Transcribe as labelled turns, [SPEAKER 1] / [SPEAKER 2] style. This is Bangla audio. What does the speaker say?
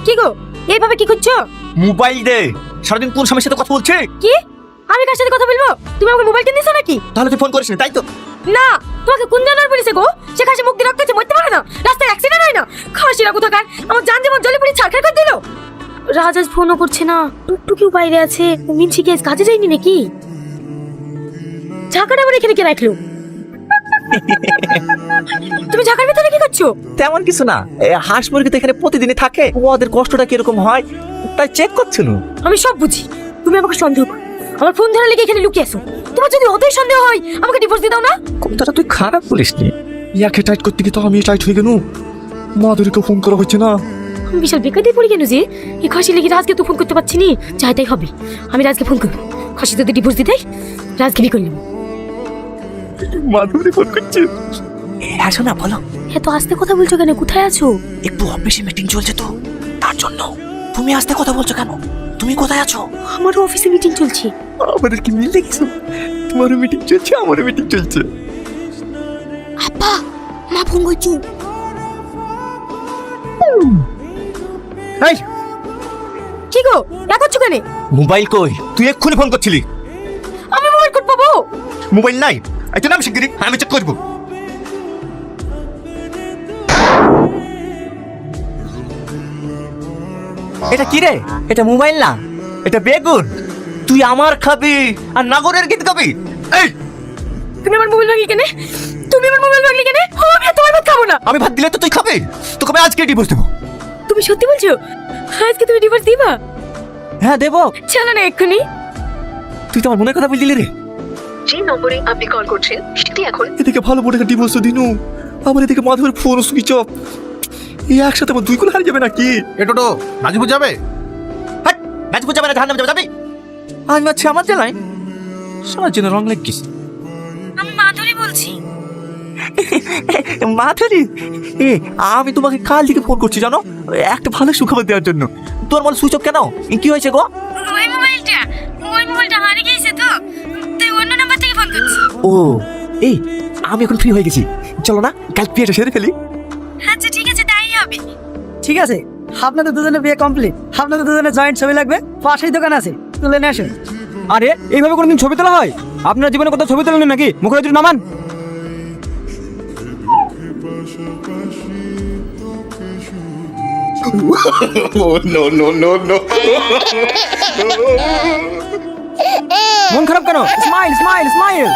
[SPEAKER 1] কি গো এইভাবে কি করছো?
[SPEAKER 2] মোবাইল দে। সারাদিন কোন স্বামীর সাথে কথা বলছে?
[SPEAKER 1] কি আমি কার সাথে কথা বলবো? তুমি আমাকে মোবাইল কিনে দিছো নাকি?
[SPEAKER 2] তাহলে তুই ফোন করিস না, তাই তো?
[SPEAKER 1] না, তোমাকে কোন জানার বলেছে গো? সে খাসি মুখ দিয়ে রক্ত হচ্ছে, মরতে পারে না, রাস্তায় অ্যাক্সিডেন্ট হয় না? খাসিরা কোথাকার আমার জান যেমন জলে পুড়ে ছারখার করে দিল। রাজাজ ফোনও করছে না, টুকটুকিও বাইরে আছে। মিনছি কি আজ কাজে যায়নি নাকি? ঝাঁকাটা আবার এখানে কে রাখলো? তুমি ঝাঁকার ভিতরে কি করছো?
[SPEAKER 2] তেমন কিছু না, হাঁস মুরগি তো এখানে প্রতিদিনই থাকে, ওদের কষ্টটা কিরকম হয় তাই চেক করছো না।
[SPEAKER 1] আমি সব বুঝি, তুমি আমাকে সন্দেহ করো। আমার ফোন ধরে লেগে এখানে লুকিয়ে আছো। তোমার যদি অতই সন্দেহ হয় আমাকে ডিভোর্স দিয়ে দাও না।
[SPEAKER 2] কথাটা তুই খারাপ বলিস নি। ইয়াকে টাইট করতে গিয়ে তো আমি টাইট হয়ে গেল। মাধুরীকে ফোন করা হচ্ছে না।
[SPEAKER 1] আমি বিশাল বেকার দিয়ে পড়ে গেল যে এই খাসি লেগে রাজকে তো ফোন করতে পারছি নি। চাই তাই হবে, আমি রাজকে ফোন করবো। খাসি যদি ডিভোর্স দিতে রাজকে বিয়ে করলাম।
[SPEAKER 2] মাধুরী ফোন করছে। হ্যাঁ শোনা, বলো।
[SPEAKER 1] এত আস্তে কথা বলছো কেন? কোথায় আছো?
[SPEAKER 2] একটু অফিসে মিটিং চলছে তো, তার জন্য। তুমি আস্তে কথা বলছো কেন? তুমি কোথায় আছো?
[SPEAKER 1] আমারও অফিসে মিটিং চলছে।
[SPEAKER 2] আমাদের কি মিল দেখছো? তোমারও মিটিং চলছে, আমারও মিটিং চলছে।
[SPEAKER 1] আব্বা, মা ফোন করছো।
[SPEAKER 2] এই
[SPEAKER 1] কি গো এক করছো কেন?
[SPEAKER 2] মোবাইল কই? তুই এক্ষুনি ফোন করছিলি।
[SPEAKER 1] আমি মোবাইল কোড পাবো?
[SPEAKER 2] মোবাইল নাই। এই তো নাম শিগগিরি, আমি চেক করবো। এটা কি রে? এটা মোবাইল না, এটা বেগুন। তুই আমার খাবি আর নাগরের গীত গাবি? এই
[SPEAKER 1] তুমি আমার মোবাইল ভাঙলি কেন? তুমি আমার মোবাইল ভাঙলি কেন? আমি আর তোমার ভাত খাবো না।
[SPEAKER 2] আমি ভাত দিলে তো তুই খাবি। তোকে আমি আজকে ডিভোর্স দেবো।
[SPEAKER 1] তুমি সত্যি বলছো? আজকে তুমি ডিভোর্স দিবা?
[SPEAKER 2] হ্যাঁ দেবো।
[SPEAKER 1] চলো না এক্ষুনি।
[SPEAKER 2] তুই তো আমার মনের কথা বললি রে।
[SPEAKER 3] যে নম্বরে আপনি কল করছেন সেটি এখন
[SPEAKER 2] এদিকে ভালো বলে ডিভোর্স দিনু, আবার এদিকে মাধবের ফোন সুইচ অফ। এই একসাথে আমার দুই গুণ হারিয়ে যাবে নাকি?
[SPEAKER 4] এটোটো নাজিপুর যাবে?
[SPEAKER 2] হাট, গাজীপুর যাবে না জাহান্নামে যাবে? যাবি? আজ মাছি আমার জেলায় শোনার জন্য রং লাগিস।
[SPEAKER 1] আমি মাধুরী বলছি।
[SPEAKER 2] মাধুরী, আমি তোমাকে কাল থেকে ফোন করছি জানো, একটা ভালো সুখবর দেওয়ার জন্য। তোর মনে সুইচ অফ কেন? কি হয়েছে গো?
[SPEAKER 1] ওই মোবাইলটা হারিয়ে গেছে তো, তাই অন্য নাম্বার থেকে ফোন করছি।
[SPEAKER 2] ও এই, আমি এখন ফ্রি হয়ে গেছি, চলো না কাল বিয়েটা সেরে ফেলি।
[SPEAKER 1] আচ্ছা ঠিক আছে, তাই হবে।
[SPEAKER 5] ঠিক আছে, আপনাদের দুজনের বিয়ে কমপ্লিট। আপনাদের দুজনের জয়েন্ট ছবি লাগবে, পাশেই দোকান আছে, তুলে নিয়ে আসুন।
[SPEAKER 6] আরে এইভাবে কোনোদিন ছবি তোলা হয়? আপনার জীবনে কত ছবি তোলেন নাকি? মুখে একটু নামান। মন খারাপ কেন? Smile smile smile.